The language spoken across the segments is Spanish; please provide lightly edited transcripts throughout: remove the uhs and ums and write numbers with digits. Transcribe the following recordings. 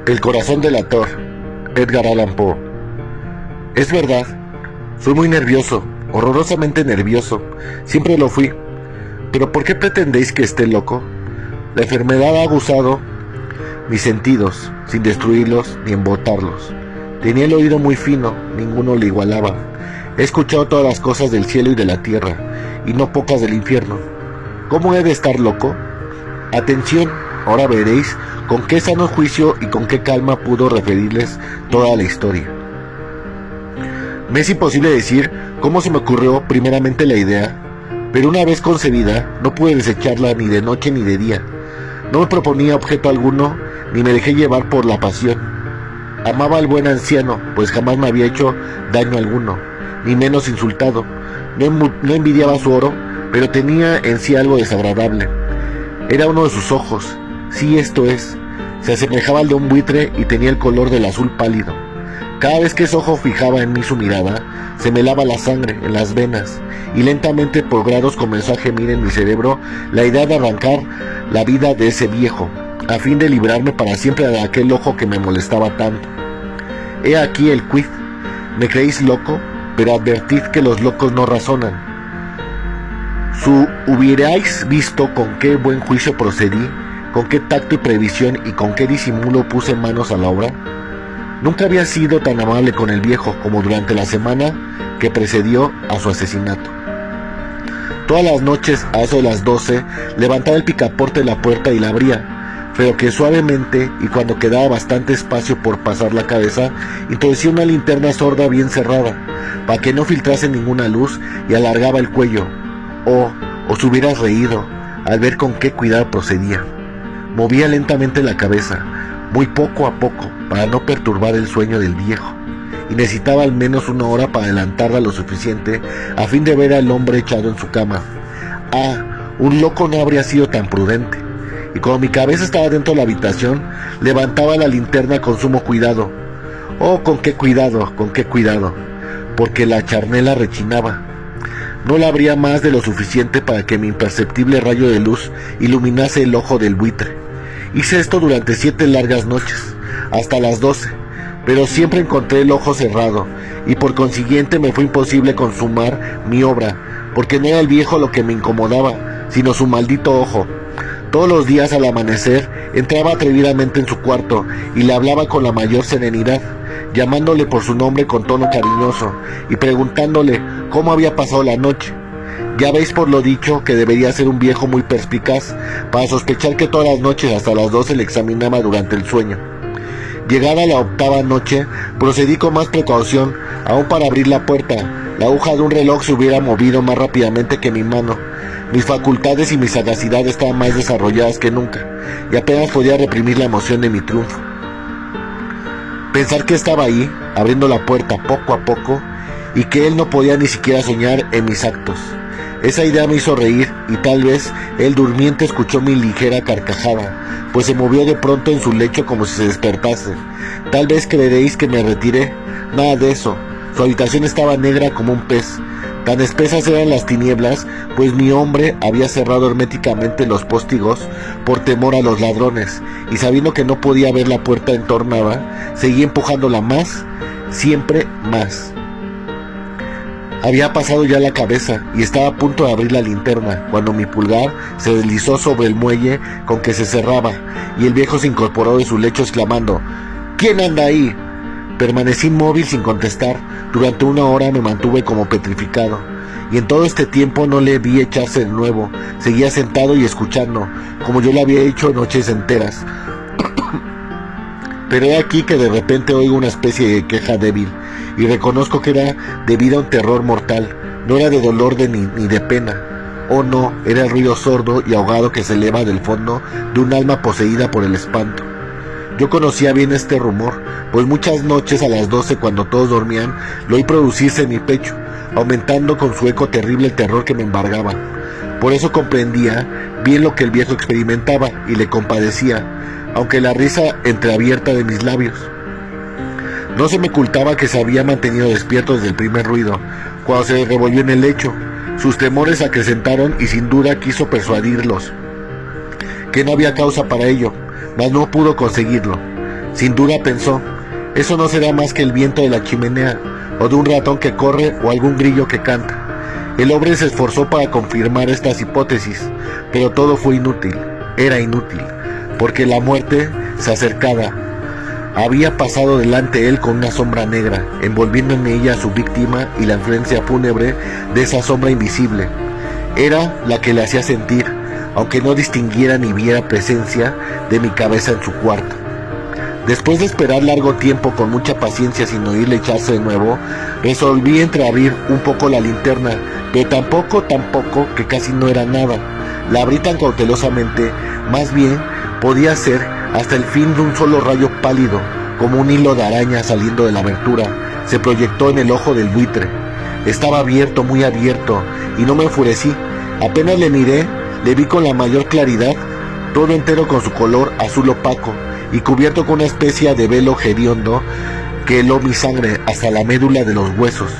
El corazón delator, Edgar Allan Poe. Es verdad, soy muy nervioso, horrorosamente nervioso, siempre lo fui. Pero ¿por qué pretendéis que esté loco? La enfermedad ha aguzado mis sentidos, sin destruirlos ni embotarlos. Tenía el oído muy fino, ninguno le igualaba. He escuchado todas las cosas del cielo y de la tierra, y no pocas del infierno. ¿Cómo he de estar loco? Atención, ahora veréis con qué sano juicio y con qué calma pudo referirles toda la historia. Me es imposible decir cómo se me ocurrió primeramente la idea, pero una vez concebida no pude desecharla ni de noche ni de día. No me proponía objeto alguno, ni me dejé llevar por la pasión. Amaba al buen anciano, pues jamás me había hecho daño alguno, ni menos insultado. No envidiaba su oro, pero tenía en sí algo desagradable. Era uno de sus ojos, sí, esto es, se asemejaba al de un buitre y tenía el color del azul pálido. Cada vez que ese ojo fijaba en mí su mirada, se me helaba la sangre en las venas, y lentamente por grados comenzó a gemir en mi cerebro la idea de arrancar la vida de ese viejo, a fin de librarme para siempre de aquel ojo que me molestaba tanto. He aquí el quid. Me creéis loco, pero advertid que los locos no razonan. Hubierais visto con qué buen juicio procedí, con qué tacto y previsión y con qué disimulo puse manos a la obra. Nunca había sido tan amable con el viejo como durante la semana que precedió a su asesinato. Todas las noches, a eso de las 12, levantaba el picaporte de la puerta y la abría, pero que suavemente, y cuando quedaba bastante espacio por pasar la cabeza, introducía una linterna sorda bien cerrada, para que no filtrase ninguna luz, y alargaba el cuello. Oh, os hubieras reído al ver con qué cuidado procedía. Movía lentamente la cabeza, muy poco a poco, para no perturbar el sueño del viejo, y necesitaba al menos una hora para adelantarla lo suficiente a fin de ver al hombre echado en su cama. Ah, un loco no habría sido tan prudente. Y cuando mi cabeza estaba dentro de la habitación, levantaba la linterna con sumo cuidado. Oh, con qué cuidado, porque la charnela rechinaba. No la abría más de lo suficiente para que mi imperceptible rayo de luz iluminase el ojo del buitre. Hice esto durante 7 largas noches, hasta las 12, pero siempre encontré el ojo cerrado, y por consiguiente me fue imposible consumar mi obra, porque no era el viejo lo que me incomodaba, sino su maldito ojo. Todos los días al amanecer entraba atrevidamente en su cuarto y le hablaba con la mayor serenidad, llamándole por su nombre con tono cariñoso y preguntándole cómo había pasado la noche. Ya veis por lo dicho que debería ser un viejo muy perspicaz para sospechar que todas las noches hasta las 12 le examinaba durante el sueño. Llegada la 8ª noche, procedí con más precaución, aún para abrir la puerta. La aguja de un reloj se hubiera movido más rápidamente que mi mano. Mis facultades y mi sagacidad estaban más desarrolladas que nunca, y apenas podía reprimir la emoción de mi triunfo. Pensar que estaba ahí, abriendo la puerta poco a poco, y que él no podía ni siquiera soñar en mis actos. Esa idea me hizo reír, y tal vez el durmiente escuchó mi ligera carcajada, pues se movió de pronto en su lecho como si se despertase. Tal vez creeréis que me retiré. Nada de eso. Su habitación estaba negra como un pez. Tan espesas eran las tinieblas, pues mi hombre había cerrado herméticamente los póstigos por temor a los ladrones, y sabiendo que no podía ver la puerta entornada, seguía empujándola más, siempre más. Había pasado ya la cabeza y estaba a punto de abrir la linterna, cuando mi pulgar se deslizó sobre el muelle con que se cerraba, y el viejo se incorporó de su lecho exclamando: «¿Quién anda ahí?». Permanecí inmóvil sin contestar. Durante 1 hora me mantuve como petrificado, y en todo este tiempo no le vi echarse de nuevo. Seguía sentado y escuchando, como yo lo había hecho noches enteras. Pero he aquí que de repente oigo una especie de queja débil, y reconozco que era debida a un terror mortal. No era de dolor ni de pena. Oh no, era el ruido sordo y ahogado que se eleva del fondo de un alma poseída por el espanto. Yo conocía bien este rumor, pues muchas noches a las 12, cuando todos dormían, lo oí producirse en mi pecho, aumentando con su eco terrible el terror que me embargaba. Por eso comprendía bien lo que el viejo experimentaba y le compadecía, aunque la risa entreabierta de mis labios. No se me ocultaba que se había mantenido despierto desde el primer ruido, cuando se revolvió en el lecho. Sus temores acrecentaron y sin duda quiso persuadirlos que no había causa para ello, mas no pudo conseguirlo. Sin duda pensó, eso no será más que el viento de la chimenea, o de un ratón que corre, o algún grillo que canta. El hombre se esforzó para confirmar estas hipótesis, pero todo fue inútil, era inútil, porque la muerte se acercaba. Había pasado delante de él con una sombra negra, envolviendo en ella a su víctima y la influencia fúnebre de esa sombra invisible. Era la que le hacía sentir, aunque no distinguiera ni viera presencia de mi cabeza en su cuarto. Después de esperar largo tiempo con mucha paciencia sin oírle echarse de nuevo, resolví entreabrir un poco la linterna, pero tampoco, que casi no era nada. La abrí tan cautelosamente, más bien podía ser hasta el fin de un solo rayo pálido, como un hilo de araña saliendo de la abertura, se proyectó en el ojo del buitre. Estaba abierto, muy abierto, y no me enfurecí. Apenas le miré, le vi con la mayor claridad, todo entero con su color azul opaco, y cubierto con una especie de velo hediondo que heló mi sangre hasta la médula de los huesos.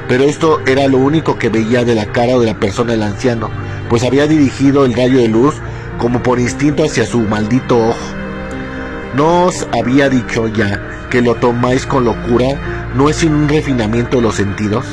Pero esto era lo único que veía de la cara o de la persona del anciano, pues había dirigido el rayo de luz como por instinto hacia su maldito ojo. ¿No os había dicho ya que lo tomáis con locura? ¿No es sino un refinamiento de los sentidos?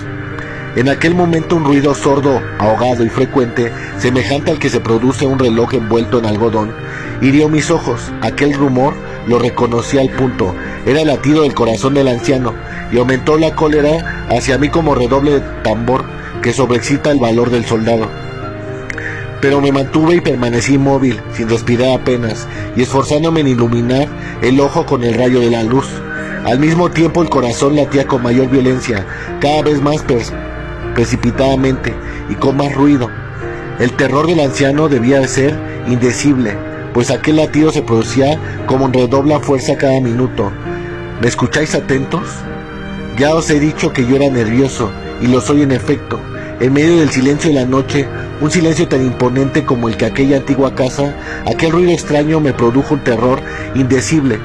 En aquel momento un ruido sordo, ahogado y frecuente, semejante al que se produce un reloj envuelto en algodón, hirió mis ojos. Aquel rumor lo reconocí al punto. Era el latido del corazón del anciano, y aumentó la cólera hacia mí como redoble de tambor que sobreexcita el valor del soldado. Pero me mantuve y permanecí inmóvil, sin respirar apenas, y esforzándome en iluminar el ojo con el rayo de la luz. Al mismo tiempo el corazón latía con mayor violencia, cada vez más precipitadamente y con más ruido. El terror del anciano debía de ser indecible, pues aquel latido se producía como en redobla fuerza cada minuto. ¿Me escucháis atentos? Ya os he dicho que yo era nervioso, y lo soy en efecto. En medio del silencio de la noche, un silencio tan imponente como el que aquella antigua casa, aquel ruido extraño me produjo un terror indecible.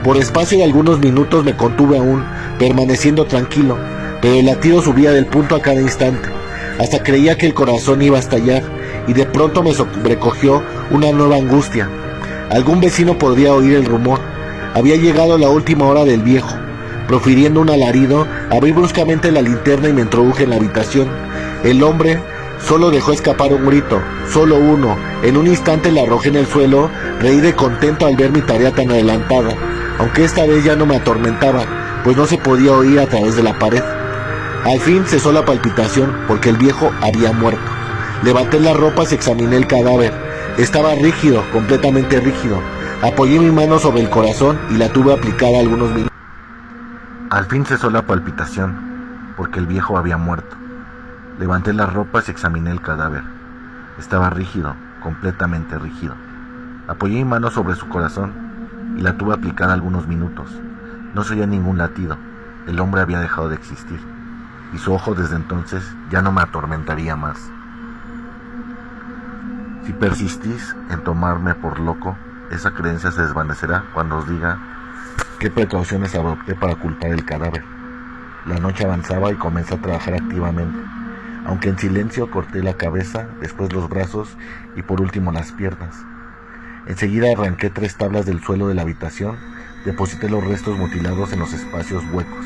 Por espacio de algunos minutos me contuve aún, permaneciendo tranquilo, pero el latido subía del punto a cada instante, hasta creía que el corazón iba a estallar, y de pronto me sobrecogió una nueva angustia. Algún vecino podría oír el rumor. Había llegado la última hora del viejo. Profiriendo un alarido, abrí bruscamente la linterna y me introduje en la habitación. El hombre solo dejó escapar un grito, solo uno. En un instante la arrojé en el suelo, reí de contento al ver mi tarea tan adelantada, aunque esta vez ya no me atormentaba, pues no se podía oír a través de la pared. Al fin cesó la palpitación, porque el viejo había muerto. Levanté las ropas y examiné el cadáver. Estaba rígido, completamente rígido. Apoyé mi mano sobre el corazón y la tuve aplicada algunos minutos. Al fin cesó la palpitación, porque el viejo había muerto. Levanté las ropas y examiné el cadáver. Estaba rígido, completamente rígido. Apoyé mi mano sobre su corazón y la tuve aplicada algunos minutos. No se oía ningún latido. El hombre había dejado de existir, y su ojo desde entonces ya no me atormentaría más. Si persistís en tomarme por loco, esa creencia se desvanecerá cuando os diga qué precauciones adopté para ocultar el cadáver. La noche avanzaba y comencé a trabajar activamente. Aunque en silencio, corté la cabeza, después los brazos y por último las piernas. Enseguida arranqué 3 tablas del suelo de la habitación, deposité los restos mutilados en los espacios huecos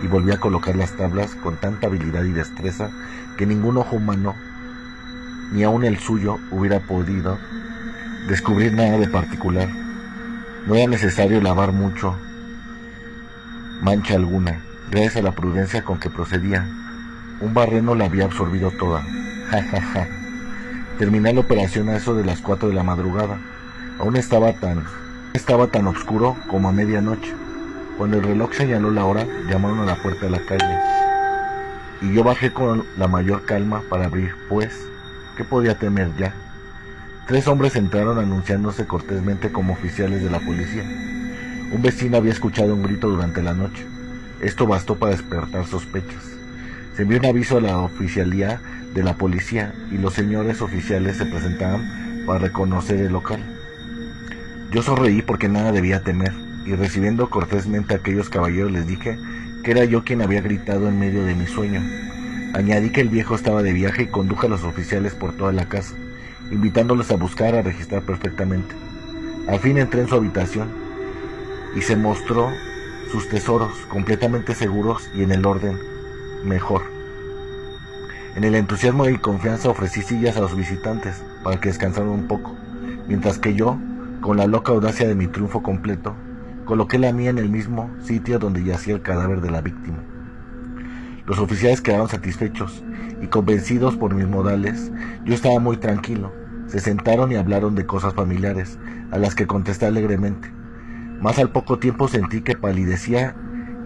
y volví a colocar las tablas con tanta habilidad y destreza que ningún ojo humano, ni aun el suyo, hubiera podido descubrir nada de particular. No era necesario lavar mucho, mancha alguna, gracias a la prudencia con que procedía. Un barreno la había absorbido toda. Ja, ja, ja. Terminé la operación a eso de las 4 de la madrugada. Aún estaba tan oscuro como a medianoche. Cuando el reloj señaló la hora, llamaron a la puerta de la calle, y yo bajé con la mayor calma para abrir, pues, ¿qué podía temer ya? 3 hombres entraron anunciándose cortésmente como oficiales de la policía. Un vecino había escuchado un grito durante la noche. Esto bastó para despertar sospechas. Se envió un aviso a la oficialía de la policía y los señores oficiales se presentaban para reconocer el local. Yo sonreí porque nada debía temer, y recibiendo cortésmente a aquellos caballeros les dije que era yo quien había gritado en medio de mi sueño. Añadí que el viejo estaba de viaje y conduje a los oficiales por toda la casa, invitándolos a buscar, a registrar perfectamente. Al fin entré en su habitación y se mostró sus tesoros completamente seguros y en el orden mejor. En el entusiasmo y confianza ofrecí sillas a los visitantes para que descansaran un poco, mientras que yo, con la loca audacia de mi triunfo completo, coloqué la mía en el mismo sitio donde yacía el cadáver de la víctima. Los oficiales quedaron satisfechos y convencidos por mis modales. Yo estaba muy tranquilo. Se sentaron y hablaron de cosas familiares, a las que contesté alegremente. Mas al poco tiempo sentí que palidecía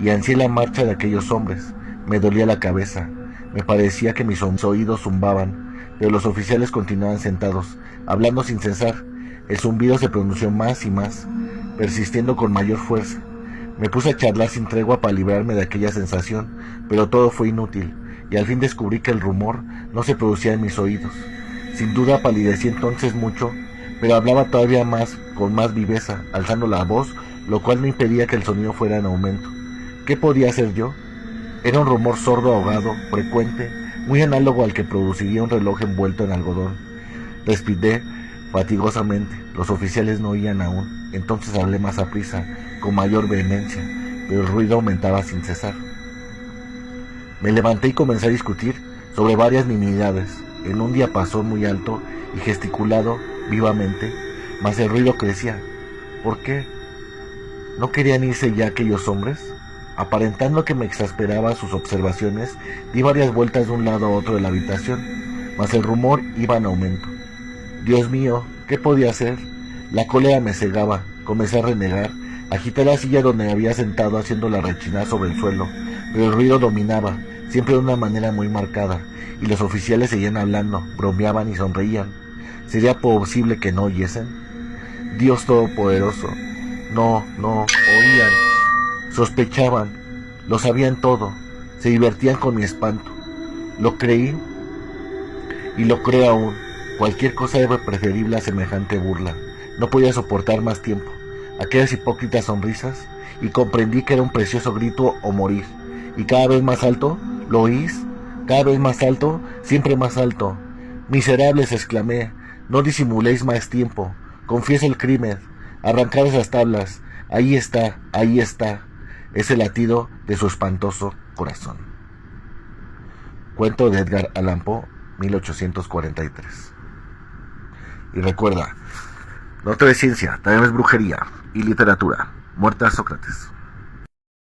y ansié la marcha de aquellos hombres. Me dolía la cabeza, me parecía que mis oídos zumbaban, pero los oficiales continuaban sentados, hablando sin cesar. El zumbido se pronunció más y más, persistiendo con mayor fuerza. Me puse a charlar sin tregua para librarme de aquella sensación, pero todo fue inútil, y al fin descubrí que el rumor no se producía en mis oídos. Sin duda palidecí entonces mucho, pero hablaba todavía más, con más viveza, alzando la voz, lo cual no impedía que el sonido fuera en aumento. ¿Qué podía hacer yo? Era un rumor sordo, ahogado, frecuente, muy análogo al que produciría un reloj envuelto en algodón. Respiré fatigosamente. Los oficiales no oían aún. Entonces hablé más aprisa, con mayor vehemencia, pero el ruido aumentaba sin cesar. Me levanté y comencé a discutir sobre varias nimiedades, en un diapasón muy alto y gesticulado vivamente, mas el ruido crecía. ¿Por qué? ¿No querían irse ya aquellos hombres? Aparentando que me exasperaba sus observaciones, di varias vueltas de un lado a otro de la habitación, mas el rumor iba en aumento. Dios mío, ¿qué podía hacer? La cólera me cegaba, comencé a renegar, agité la silla donde me había sentado haciéndola rechinar sobre el suelo, pero el ruido dominaba, siempre de una manera muy marcada, y los oficiales seguían hablando, bromeaban y sonreían. ¿Sería posible que no oyesen? Dios Todopoderoso, no, oían, sospechaban, lo sabían todo, se divertían con mi espanto. Lo creí y lo creo aún. Cualquier cosa era preferible a semejante burla. No podía soportar más tiempo aquellas hipócritas sonrisas y comprendí que era un precioso grito o morir. Y cada vez más alto, ¿lo oís? Cada vez más alto, siempre más alto. Miserables, exclamé, no disimuléis más tiempo. Confieso el crimen. Arrancad esas tablas. Ahí está, ese latido de su espantoso corazón. Cuento de Edgar Allan Poe, 1843. Y recuerda, no todo es ciencia, también es brujería y literatura. Muerta Sócrates.